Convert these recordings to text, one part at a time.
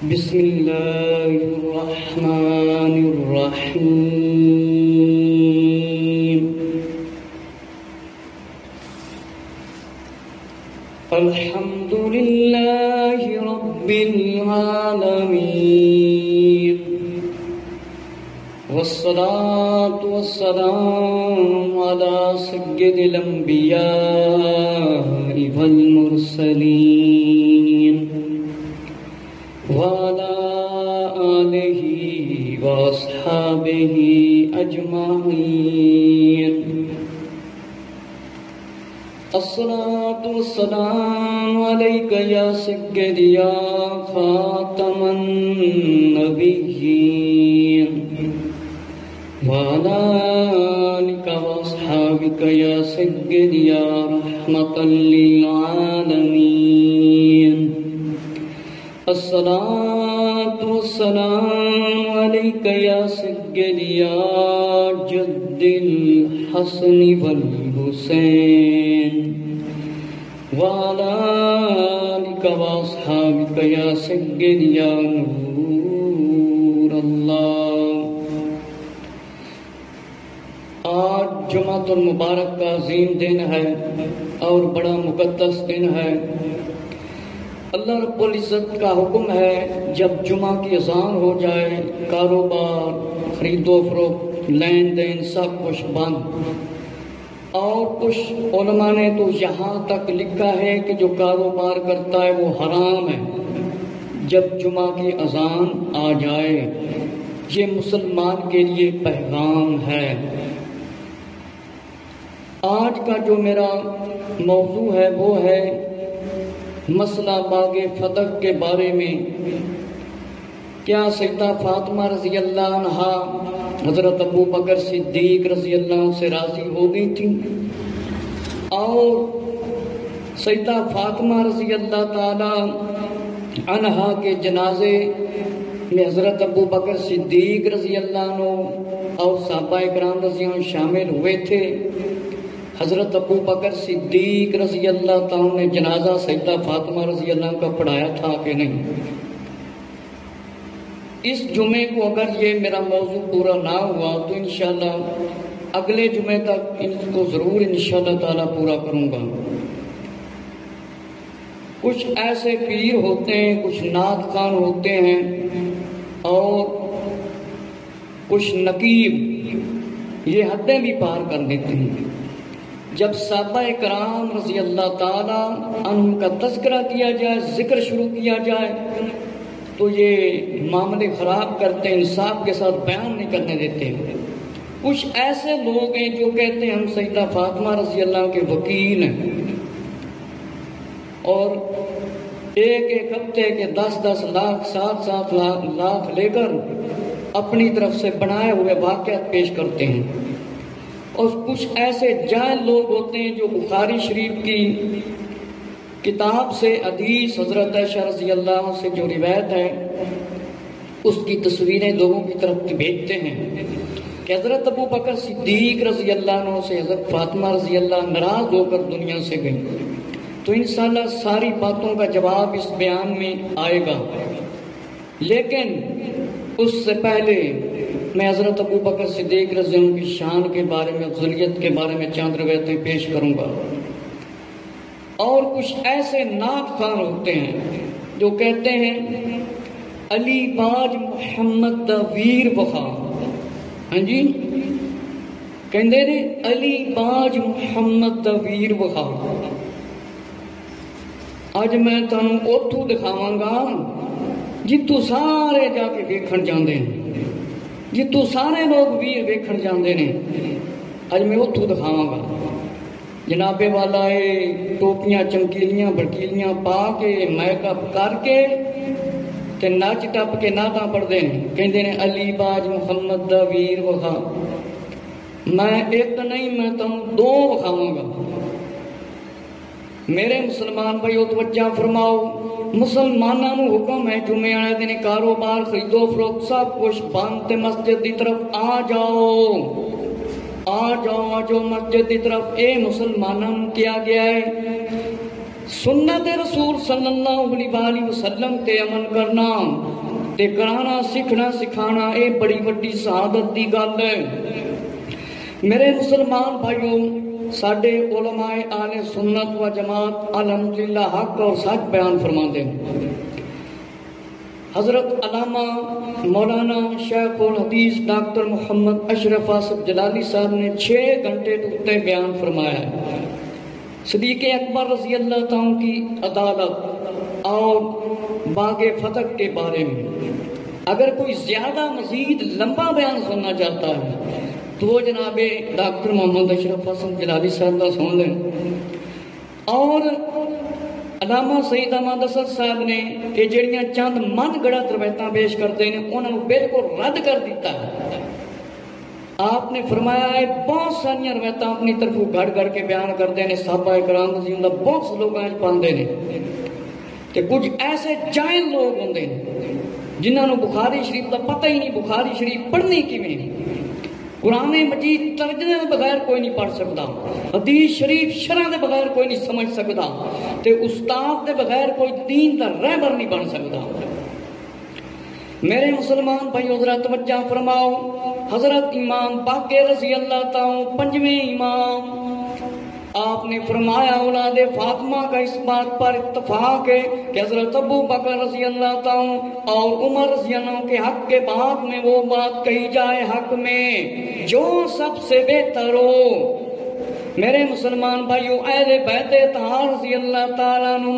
بسم اللہ الرحمن الرحیم الحمد للہ رب العالمین والصلاة والسلام على سید الانبیاء والمرسلین وعلى آلہ واصحابہ اجمعین الصلاة والسلام علیک یا سید یا خاتم النبیین وعلى آلك وأصحابك يا سيد يا رحمة للعالمين الصلاة والسلام عليك يا سيد يا جد الحسن والحسين وعلى آلك وأصحابك يا سيد يا نور الله. آج جمعۃ المبارک کا عظیم دن ہے اور بڑا مقدس دن ہے. اللہ رب العزت کا حکم ہے جب جمعہ کی اذان ہو جائے کاروبار خرید و فروخت لین دین سب کچھ بند. اور کچھ علماء نے تو یہاں تک لکھا ہے کہ جو کاروبار کرتا ہے وہ حرام ہے جب جمعہ کی اذان آ جائے. یہ مسلمان کے لیے پیغام ہے. آج کا جو میرا موضوع ہے وہ ہے مسئلہ باغ فتح کے بارے میں. کیا سیدہ فاطمہ رضی اللہ عنہا حضرت ابو بکر صدیق رضی اللہ عنہ سے راضی ہو گئی تھی اور سیدہ فاطمہ رضی اللہ تعالی عنہا کے جنازے میں حضرت ابو بکر صدیق رضی اللہ عنہ اور صحابہ کرام رضی اللہ عنہ شامل ہوئے تھے. حضرت ابو بکر صدیق رضی اللہ تعالیٰ نے جنازہ سیدہ فاطمہ رضی اللہ عنہ کا پڑھایا تھا کہ نہیں؟ اس جمعے کو اگر یہ میرا موضوع پورا نہ ہوا تو انشاءاللہ اگلے جمعے تک ان کو ضرور انشاءاللہ تعالیٰ پورا کروں گا. کچھ ایسے پیر ہوتے ہیں، کچھ نعت خوان ہوتے ہیں اور کچھ نقیب، یہ حدیں بھی پار کر دیتے ہیں. جب صحابہ کرام رضی اللہ تعالیٰ عنہم کا تذکرہ کیا جائے، ذکر شروع کیا جائے تو یہ معاملے خراب کرتے ہیں، انصاف کے ساتھ بیان نہیں کرنے دیتے. کچھ ایسے لوگ ہیں جو کہتے ہیں ہم سیدہ فاطمہ رضی اللہ کے وکیل ہیں اور ایک ہفتے کے 10 لاکھ 7 لاکھ لے کر اپنی طرف سے بنائے ہوئے واقعات پیش کرتے ہیں. اور کچھ ایسے جاہل لوگ ہوتے ہیں جو بخاری شریف کی کتاب سے حدیث حضرت عائشہ رضی اللہ عنہ سے جو روایت ہے اس کی تصویریں لوگوں کی طرف بھیجتے ہیں کہ حضرت ابو بکر صدیق رضی اللہ عنہ سے حضرت فاطمہ رضی اللہ ناراض ہو کر دنیا سے گئی. تو انشاءاللہ ساری باتوں کا جواب اس بیان میں آئے گا، لیکن اس سے پہلے میں حضرت ابو بکر صدیق رضی اللہ عنہ کی شان کے بارے میں، افضلیت کے بارے میں چند روایتیں پیش کروں گا. اور کچھ ایسے نعت خوان ہوتے ہیں جو کہتے ہیں علی باج محمد دا ویر وفا. ہاں جی، کہندے نے علی باج محمد دا ویر وفا. اج میں تانوں اوتھوں دکھاواں گا جتوں سارے جا کے ویکھن جاندے ہیں، جتوں سارے لوگ ویر ویکھن جاندے نے. اج میں اوتھوں دکھاواں گا. جنابے والا ٹوپیاں چمکیلیاں بڑکیلیاں پا کے میک اپ کر کے تے نچ ٹپ کے نعتاں پڑھدے ہیں، کہندے نے علی باج محمد دا ویر وخا. میں ایک نہیں، میں تانوں 2 وکھاواں گا. میرے مسلمان بھائیو توجہ فرماؤ. مسلمانوں کو حکم ہے جمعے والے دن کاروبار خرید و فروخت سب کچھ بند تے مسجد دی طرف آ جاؤ مسجد دی طرف. اے مسلمانوں کیا گیا ہے سنت رسول صلی اللہ علیہ وسلم تے عمل کرنا تے کرانا سکھنا سکھانا اے بڑی وڈی سعادت دی گل ہے۔ میرے مسلمان بھائیوں، ساڈے علماء اہل سنت و جماعت الحمدللہ حق اور سچ بیان فرماندے ہیں۔ حضرت علامہ مولانا شیخ الحدیث ڈاکٹر محمد اشرف آصف جلالی صاحب نے 6 گھنٹے تے بیان فرمایا ہے صدیق اکبر رضی اللہ تعالیٰ کی عدالت اور باغ فتح کے بارے میں۔ اگر کوئی زیادہ مزید لمبا بیان سننا چاہتا ہے تو وہ جناب ڈاکٹر محمد اشرف آصف جلالی صاحب کا سن لیں۔ اور علامہ سید احمد اسد صاحب نے کہ جڑیاں چند من گڑت روایتاں پیش کرتے ہیں انہوں نے بالکل رد کر دیتا ہے۔ آپ نے فرمایا ہے بہت ساری روایتاں اپنی طرف گھڑ گھڑ کے بیان کرتے ہیں، صحابہ کرام رضی اللہ بہت سے لوگ پاندے نے کہ کچھ ایسے جاہل لوگ ہوندے ہیں جنہوں نے بخاری شریف کا پتہ ہی نہیں، بخاری شریف پڑھنی کیویں، قرآن مجید ترجمے کے بغیر کوئی نہیں پڑھ سکتا، حدیث شریف شرح کے بغیر کوئی نہیں سمجھ سکتا، تے استاد کے بغیر کوئی دین کا رہبر نہیں بن سکتا۔ میرے مسلمان بھائیو ذرا توجہ فرماؤ، حضرت امام باقر رضی اللہ تعالیٰ 5ویں امام، آپ نے فرمایا اولاد فاطمہ کا اس بات پر اتفاق ہے کہ حضرت ابو بکر رضی اللہ تعالیٰ اور عمر رضی اللہ عنہ کے حق کے بعد میں وہ بات کہی جائے حق میں جو سب سے بہتر ہو۔ میرے مسلمان بھائیو، اہل بیت اطہار رضی اللہ تعالیٰ عنہ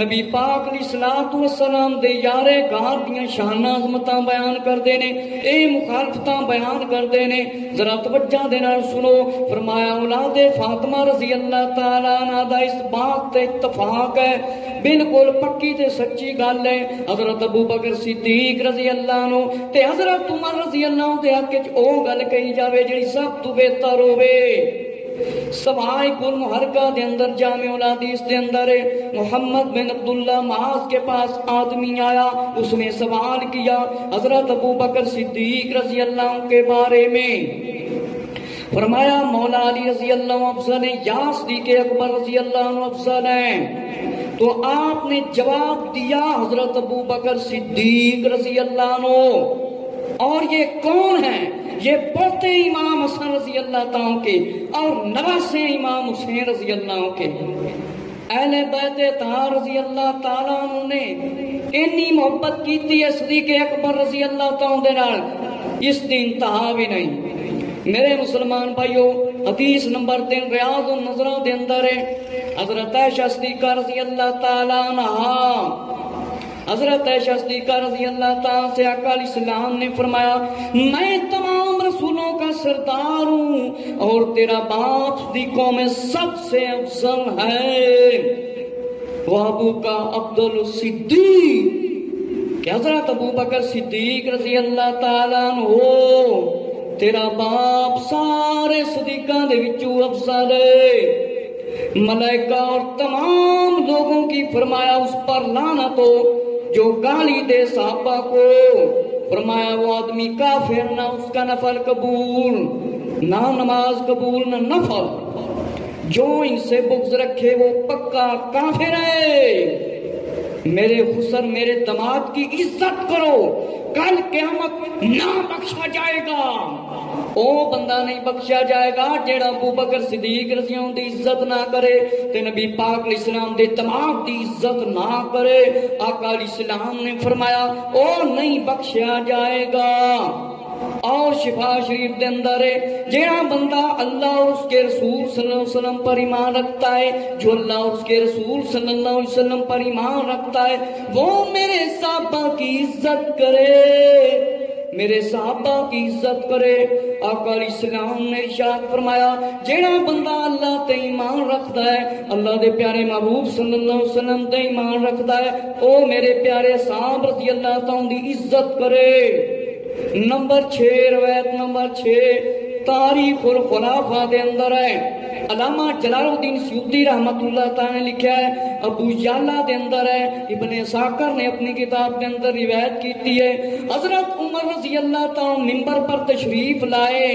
نبی پاک علیہ الصلوۃ والسلام دے یارے گھر دیاں شان عظمتاں بیان کردے نے، اے مخالفتاں بیان کردے نے، ذرا توجہ دے نال سنو۔ فرمایا اولاد فاطمہ رضی اللہ تعالیٰ عنہ دا اس بات تے اتفاق ہے، بالکل پکی تے سچی گل ہے۔ حضرت ابو بکر صدیق رضی اللہ عنہ تے حضرت عمر رضی اللہ عنہ دے حق وچ او گل کہی جاوے جڑی سب تو بہتر ہوے۔ سوائے کل محرکہ دے اندر جامع الحدیث دے اندر محمد بن عبداللہ معاذ کے پاس آدمی آیا، اس نے سوال کیا حضرت ابو بکر صدیق رضی اللہ عنہ کے بارے میں، فرمایا مولا علی رضی اللہ عنہ افضل ہے یا صدیق اکبر رضی اللہ عنہ افضل ہے؟ تو آپ نے جواب دیا حضرت ابو بکر صدیق رضی اللہ عنہ۔ اور یہ کون ہیں؟ یہ پوتے امام حسن رضی اللہ تعالیٰ کے اور نواسے امام حسین رضی اللہ عنہ کے۔ اہل بیت اطہار رضی اللہ تعالیٰ عنہ نے اتنی محبت کیتی ہے صدیق اکبر رضی اللہ تعالیٰ دے نال، اس دی انتہا بھی نہیں۔ میرے مسلمان بھائیو، حدیث نمبر 3 ریاض النظرہ دے اندر ہے حضرت عائشہ صدیقہ رضی اللہ تعالیٰ عنہ، حضرت عائشہ صدیقہ رضی اللہ تعالیٰ سے آقا علیہ السلام نے فرمایا میں تمام رسولوں کا سردار ہوں اور تیرا باپ صدیقوں میں سب سے افضل ہے، وہ ابو کا عبدال الصدیق کہ حضرت ابو بکر صدیق رضی اللہ تعالیٰ عنہ تیرا باپ سارے صدیقاں دے وچوں افضل ہے۔ ملائکہ اور تمام لوگوں کی فرمایا اس پر لعنت ہو جو گالی دے صحابہ کو، فرمایا وہ آدمی کافر، نہ اس کا نفل قبول، نہ نماز قبول، نہ نفل، جو ان سے بغض رکھے وہ پکا کافر ہے۔ میرے خسر میرے دماد کی عزت کرو، کل قیامت نہ بخشا جائے گا، او بندہ نہیں بخشا جائے گا جیڑا ابو بکر صدیق رضی اللہ عنہ دی عزت نہ کرے تے نبی پاک علیہ السلام دے دماد دی عزت نہ کرے۔ آقا علیہ السلام نے فرمایا او نہیں بخشا جائے گا۔ اور شفا شریف دے اندر ہے جیڑا بندہ اللہ اور اس کے رسول صلی اللہ علیہ وسلم پر ایمان رکھتا ہے، جو اللہ اور اس کے رسول صلی اللہ علیہ وسلم پر ایمان رکھتا ہے وہ میرے صحابہ کی عزت کرے، میرے صحابہ کی عزت کرے۔ آقا علیہ السلام نے ارشاد فرمایا جیڑا بندہ اللہ تے ایمان رکھتا ہے، اللہ دے پیارے محبوب صلی اللہ علیہ وسلم تے ایمان رکھتا ہے، او میرے پیارے صاحب رضی اللہ تعالیٰ دی عزت کرے۔ نمبر 6 روایت نمبر 6 تاریخ الخلافہ دے اندر ہے، علامہ جلال الدین سیوطی رحمت اللہ تعالی نے لکھا ہے، ابو یعلا دے اندر ہے، ابن ساکر نے اپنی کتاب کے اندر روایت کیتی ہے، حضرت عمر رضی اللہ تعالی منبر پر تشریف لائے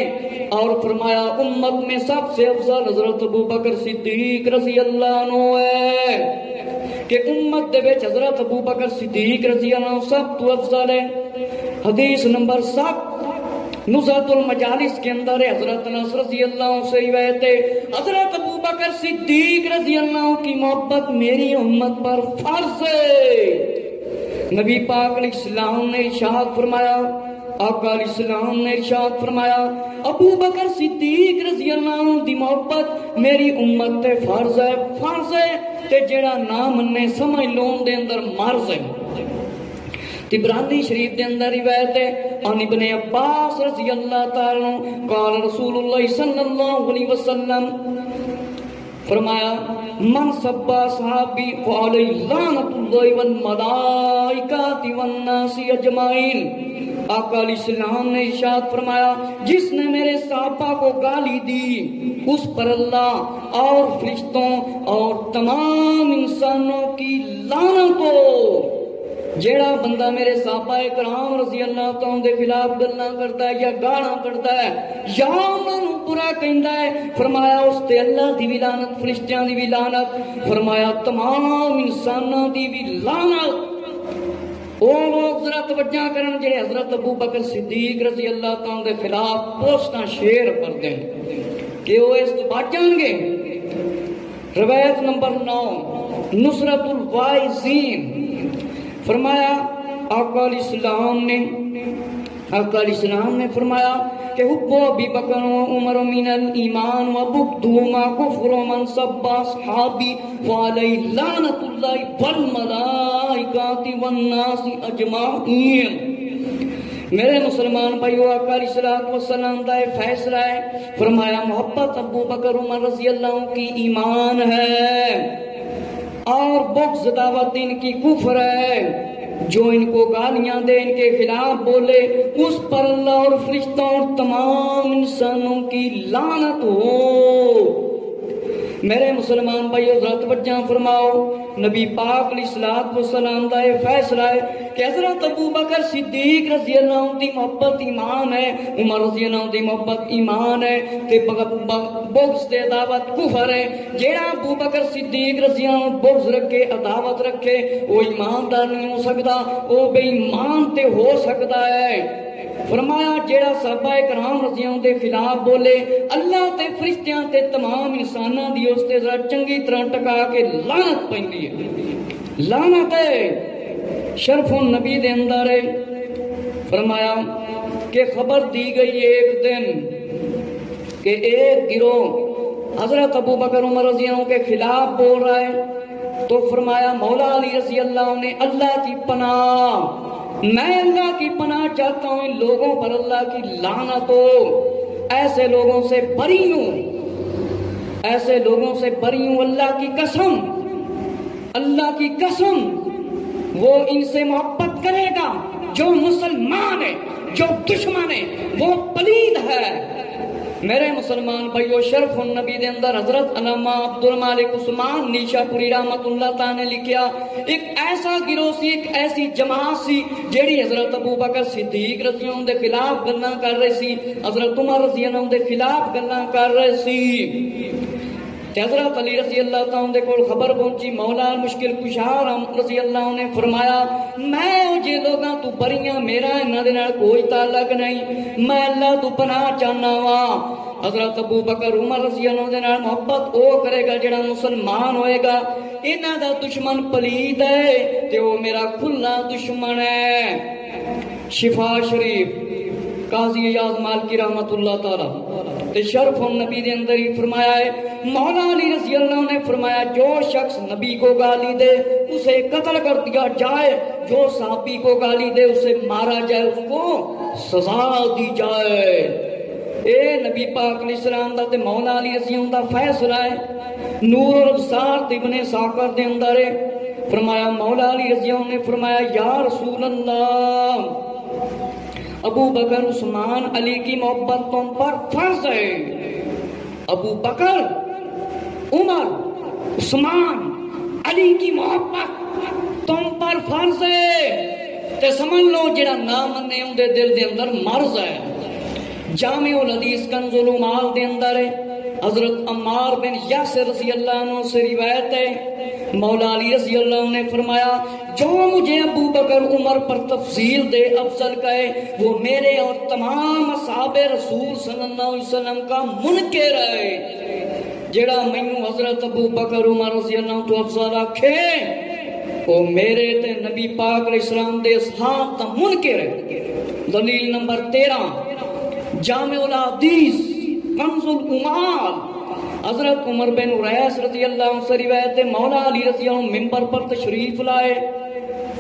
اور فرمایا امت میں سب سے افضل حضرت ابو بکر صدیق رضی اللہ عنہ ہے۔ کہ امت دے وچ حضرت ابو بکر صدیق رضی اللہ عنہ سب تو افضل ہے۔ حدیث نمبر 7 نزہت المجالس کے اندر ہے، حضرت انس رضی اللہ عنہ سے روایت ہے، حضرت ابو بکر صدیق رضی اللہ عنہ کی محبت میری امت پر فرض ہے۔ نبی پاک علیہ السلام نے ارشاد فرمایا، آقا علیہ السلام نے ارشاد فرمایا، ابو بکر صدیق رضی اللہ عنہ دی محبت میری امت تے فرض ہے تے جڑا نہ مننے سمجھ لون دے اندر مرض ہے۔ طبرانی شریف دے اندر روایت ہے، ان ابن عباس رضی اللہ تعالی عنہ قال رسول اللہ صلی اللہ علیہ وسلم، فرمایا من سب صحابی فعلیہ لعنت اللہ والملائکات والناس اجمعین۔ آقا علیہ السلام نے ارشاد فرمایا، جس نے میرے صحابہ کو گالی دی اس پر اللہ اور فرشتوں اور تمام انسانوں کی لعنت ہو۔ جیڑا بندہ میرے صحابہ کرام رضی اللہ تعالیٰ دے خلاف گلاں کرتا ہے یا گالاں کرتا ہے یا انہاں نوں برا کہندا ہے، فرمایا اس تے اللہ دی بھی لعنت، فرشتیاں دی بھی لعنت، فرمایا تمام انساناں دی بھی لعنت۔ وہ لوگ ذرا توجہ کرن جڑے حضرت ابو بکر صدیق رضی اللہ تعالیٰ دے خلاف پوسٹاں شیئر کردے ہیں کہ وہ اس تو بچ جان گے۔ روایت نمبر 9 نصرت الوائزین، فرمایا آقا علیہ السلام نے فرمایا کہ حب ابی بکر و عمر من الایمان و بغضہما کفر من سب اصحابی فعلیہ لعنت اللہ والملائکات والناس اجمعین۔ میرے مسلمان بھائیو، آقا علیہ السلام کا فیصلہ ہے، فرمایا محبت ابو بکر عمر رضی اللہ عنہ کی ایمان ہے اور بغض دعوت ان کی کفر ہے۔ جو ان کو گالیاں دے، ان کے خلاف بولے، اس پر اللہ اور فرشتوں اور تمام انسانوں کی لعنت ہو۔ میرے مسلمان بھائیو ذرا توجہ فرماؤ، نبی پاک علیہ الصلوۃ والسلام کا یہ فیصلہ ہے کہ حضرت ابو بکر صدیق رضی اللہ عنہ دی محبت ایمان ہے، عمر رضی اللہ عنہ دی محبت ایمان ہے تے بغض تے عداوت کفر ہے۔ جیڑا ابو بکر صدیق رضی اللہ عنہ بغض رکھے، عداوت رکھے، وہ ایماندار نہیں ہو سکتا، وہ بے ایمان تے ہو سکتا ہے۔ فرمایا جیڑا صحابہ کرام رضی اللہ عنہ دے خلاف بولے، اللہ تے فرشتیاں تے تمام انساناں دی اس تے ذرا چنگی طرح ٹکا کے لعنت پیندی ہے، لعنت ہے۔ شرف النبی دے اندر ہے، فرمایا کہ خبر دی گئی ایک دن کہ ایک گروہ حضرت ابو بکر عمر رضی اللہ عنہ کے خلاف بول رہا ہے، تو فرمایا مولا علی رضی اللہ عنہ نے اللہ کی پناہ، میں اللہ کی پناہ چاہتا ہوں ان لوگوں پر اللہ کی لعنت ہو، ایسے لوگوں سے بری ہوں، ایسے لوگوں سے بری ہوں، اللہ کی قسم، اللہ کی قسم وہ ان سے محبت کرے گا جو مسلمان ہے، جو دشمن ہے وہ پلید ہے۔ میرے مسلمان بھائیو، شرف النبی دے اندر حضرت علامہ عبدالمالک عثمان نیشا پوری رحمت اللہ تعالی نے لکھیا، ایک ایسا گروہ سی، ایک ایسی جماعت سی جیڑی حضرت ابو بکر صدیق رضی اللہ عنہ دے خلاف گلاں کر رہی سی، حضرت عمر رضی اللہ عنہ دے خلاف گلاں کر رہے سی۔ حضرت علی رضی اللہ تعالیٰ دے کول خبر پہنچی، مولا مشکل کشا رضی اللہ عنہ نے فرمایا میں جے لوگاں تو بریاں، میرا انہاں دے نال کوئی تعلق نہیں، میں اللہ تو پناہ چاہنا وا۔ حضرت ابو بکر عمر رضی اللہ عنہ دے نال محبت او کرے گا جڑا مسلمان ہوئے گا، انہاں دا دشمن پلید ہے تے وہ میرا کھلا دشمن ہے۔ شفا شریف قاضی ایاز مالکی رحمت اللہ تعالی تے شرف النبی دے اندر ہی فرمایا ہے، مولا علی رضی اللہ عنہ نے فرمایا جو شخص نبی کو گالی دے اسے قتل کر دیا جائے، جو صحابی کو گالی دے اسے مارا جائے، اس کو سزا دی جائے۔ اے نبی پاک علیہ السلام دا تے مولا علی رضی اللہ عنہ دا فیصلہ ہے۔ نور الابصار ابن ساکر دے اندر ہے، فرمایا مولا علی رضی اللہ عنہ نے فرمایا یا رسول اللہ، ابو بکر عثمان علی کی محبت تم پر فرض ہے، ابو بکر عمر عثمان علی کی محبت تم پر فرض ہے، تے سمجھ لو جڑا نہ منے اون دے دل دے اندر مرض ہے، جامع الحدیث کنز العمال دے اندر ہے حضرت عمار بن یاسر رضی اللہ عنہ سے روایت ہے، مولا علی رضی اللہ عنہ نے فرمایا جو مجھے ابو بکر عمر پر تفضیل دے افضل کہے وہ میرے اور تمام اصحاب رسول صلی اللہ علیہ وسلم کا منکر ہے۔ جڑا مینوں حضرت ابو بکر عمر رضی اللہ عنہ تو افضل آکھے وہ میرے تے نبی پاک علیہ السلام دے اصحاب دا منکر ہے۔ دلیل نمبر 13 جامع الحدیث کنز العمال حضرت عمر بن عریس رضی اللہ عنہ سے روایت ہے، مولا علی رضی اللہ عنہ منبر پر تشریف لائے،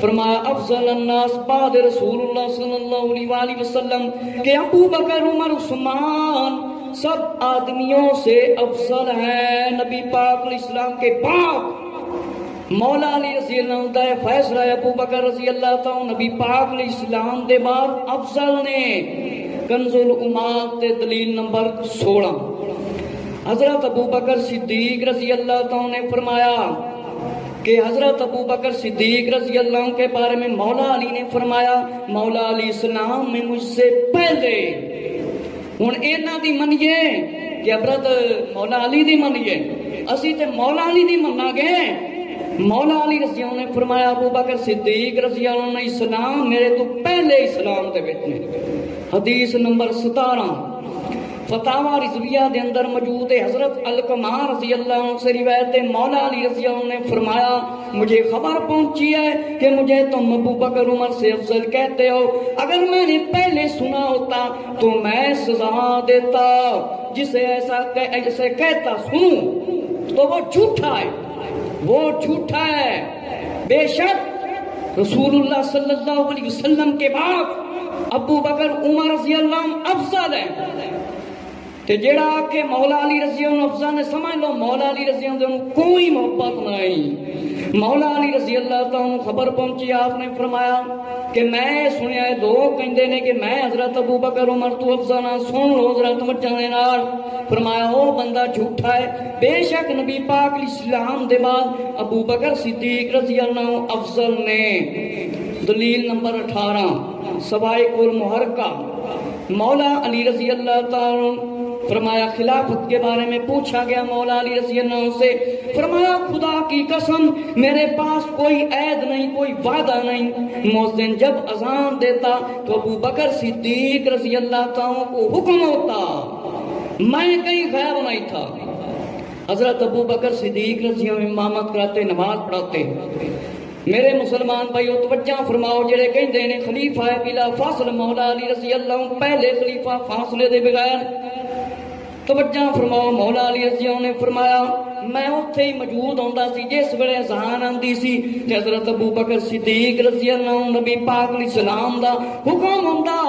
فرمایا افضل الناس بعد رسول اللہ صلی اللہ علیہ وآلہ وسلم کہ ابو بکر عمر عثمان سب آدمیوں سے افضل ہیں نبی پاک علیہ السلام کے بعد۔ مولا علی رضی اللہ عنہ کا فیصلہ ہے ابو بکر رضی اللہ تعالی نبی پاک علیہ السلام دے بعد افضل نے۔ کنز العمال تے دلیل نمبر 16 حضرت ابو بکر صدیق رضی اللہ تعالی نے فرمایا کہ حضرت ابو بکر صدیق رضی اللہ عنہ کے بارے میں مولا علی نے فرمایا مولا علی السلام میں مجھ سے پہلے ہن اینا دی منیے کہ حضرت مولا علی دی منیے اسی تے مولا علی دی مننا گے۔ مولا علی رضی اللہ عنہ نے فرمایا ابو بکر صدیق رضی اللہ عنہ اسلام میرے تو پہلے اسلام دے وچ نے۔ حدیث نمبر 17 فتاوی رضویہ دے اندر موجود ہے، حضرت علقمہ رضی اللہ عنہ سے روایت ہے، مولا علی رضی اللہ عنہ نے فرمایا مجھے خبر پہنچی ہے کہ مجھے تم ابو بکر عمر سے افضل کہتے ہو، اگر میں نے پہلے سنا ہوتا تو میں سزا دیتا، جسے ایسے کہتا سنوں تو وہ جھوٹا ہے، وہ جھوٹا ہے۔ بے شک رسول اللہ صلی اللہ علیہ وسلم کے بعد ابو بکر عمر رضی اللہ عنہ افضل ہے۔ تے جڑا کہ مولا علی رضی اللہ عنہ افضل نے سمجھ لو مولا علی رضی اللہ عنہ کوئی محبت نہیں۔ مولا علی رضی اللہ تعالیٰ خبر پہنچی، آپ نے فرمایا کہ میں سنیا ہے دو کہندے نے کہ میں حضرت ابو بکر عمر تو افضل ہاں، سن لو حضرت مچانے نال۔ فرمایا وہ بندہ جھوٹا ہے، بے شک نبی پاک علیہ السلام دے بعد ابو بکر صدیق رضی اللہ عنہ افضل نے۔ دلیل نمبر 18 سوائق المحرقہ مولا علی رضی اللہ تعالیٰ فرمایا خلافت کے بارے میں پوچھا گیا مولا علی رضی اللہ عنہ سے، فرمایا خدا کی قسم میرے پاس کوئی عہد نہیں، کوئی وعدہ نہیں، مؤذن جب اذان دیتا تو ابو بکر صدیق رضی اللہ تعالیٰ کو حکم ہوتا، میں کہیں غائب نہیں تھا۔ حضرت ابو بکر صدیق رضی اللہ عنہ امامت کراتے، نماز پڑھاتے۔ میرے مسلمان بھائیو توجہ فرماؤ، جڑے کہندے نے خلیفہ بلا فاصل مولا علی رضی اللہ عنہ پہلے خلیفہ فاصلے دے بغیر، توجہ فرماؤ مولا علی رضی اللہ عنہ نے فرمایا میں اوتھے ہی موجود ہوندا سی جس ویلے اذان آندی سی تے حضرت ابو بکر صدیق رضی اللہ عنہ نبی پاک علیہ السلام دا حکم ہوندا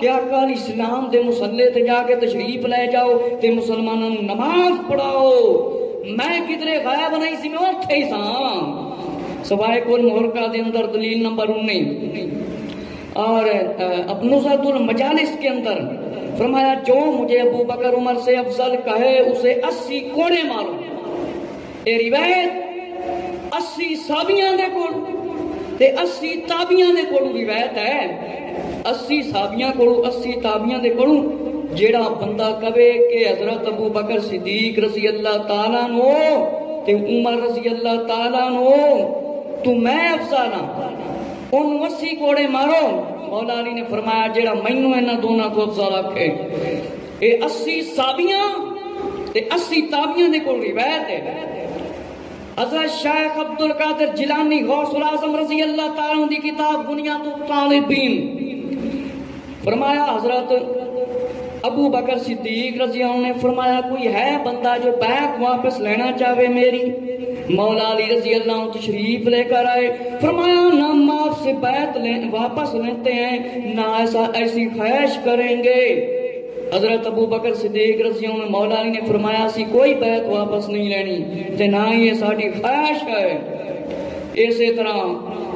کہ آقا علیہ السلام دے مصلی تے جا کے تشریف لے جاؤ تے مسلمانوں نماز پڑھاؤ، میں کدھرے غائب نہیں سی، میں اوتھے ہی ساں۔ سوائق المحرقہ دے اندر دلیل نمبر 19 اور نزہۃ المجالس کے اندر فرمایا جو مجھے ابو بکر عمر سے افضل کہے اسے 80 کوڑے مارو۔ یہ روایت 80 صحابیاں دے کول تے 80 تابعیاں دے کول روایت ہے، 80 صحابیاں کول 80 تابعیاں دے کول جیڑا بندہ کہے کہ حضرت ابو بکر صدیق رضی اللہ تعالیٰ عنہ تے عمر رضی اللہ تعالیٰ عنہ تو میں افضل ہاں، ان 80 کوڑے مارو۔ مولا علی نے فرمایا جیڑا مینوں انہاں دونوں تو افضل آکھے، اے 80 صحابیاں تے 80 تابعیاں دے کول روایت ہے۔ حضرت شیخ عبد القادر جیلانی غوث العظم رضی اللہ تعالیٰ عنہ دی کتاب بنیاد الطالبین فرمایا حضرت ابو بکر صدیق رضی اللہ عنہ نے فرمایا کوئی ہے بندہ جو بیعت واپس لینا چاہے میری؟ مولا علی رضی اللہ عنہ تشریف لے کر آئے، فرمایا نہ ہم آپ سے بیعت واپس لیتے ہیں نہ ایسی خواہش کریں گے۔ حضرت ابو بکر صدیق رضی اللہ عنہ مولا علی نے فرمایا سی کوئی بیعت واپس نہیں لینی تے نہ ہی یہ ساری خواہش ہے۔ اسی طرح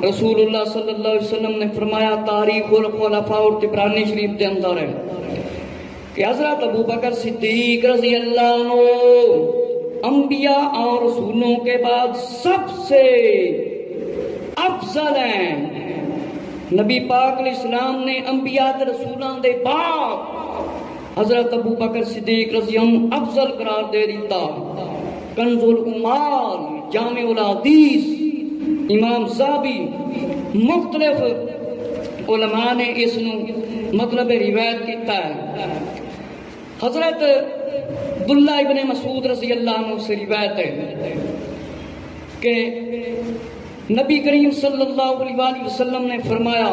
رسول اللہ صلی اللہ علیہ وسلم نے فرمایا تاریخ الخلفاء اور طبرانی شریف کے اندر ہے کہ حضرت ابو بکر صدیق رضی اللہ عنہ انبیاء اور رسولوں کے بعد سب سے افضل ہیں۔ نبی پاک علیہ السلام نے انبیاء تے رسولوں دے بعد حضرت ابو بکر صدیق رضی اللہ عنہ افضل قرار دے دیتا. کنز العمال جامع الحدیث امام زابی مختلف علماء نے اس نو مطلب روایت کیتا ہے. حضرت عبداللہ ابن مسعود رضی اللہ عنہ سے روایت ہے کہ نبی کریم صلی اللہ علیہ وسلم نے فرمایا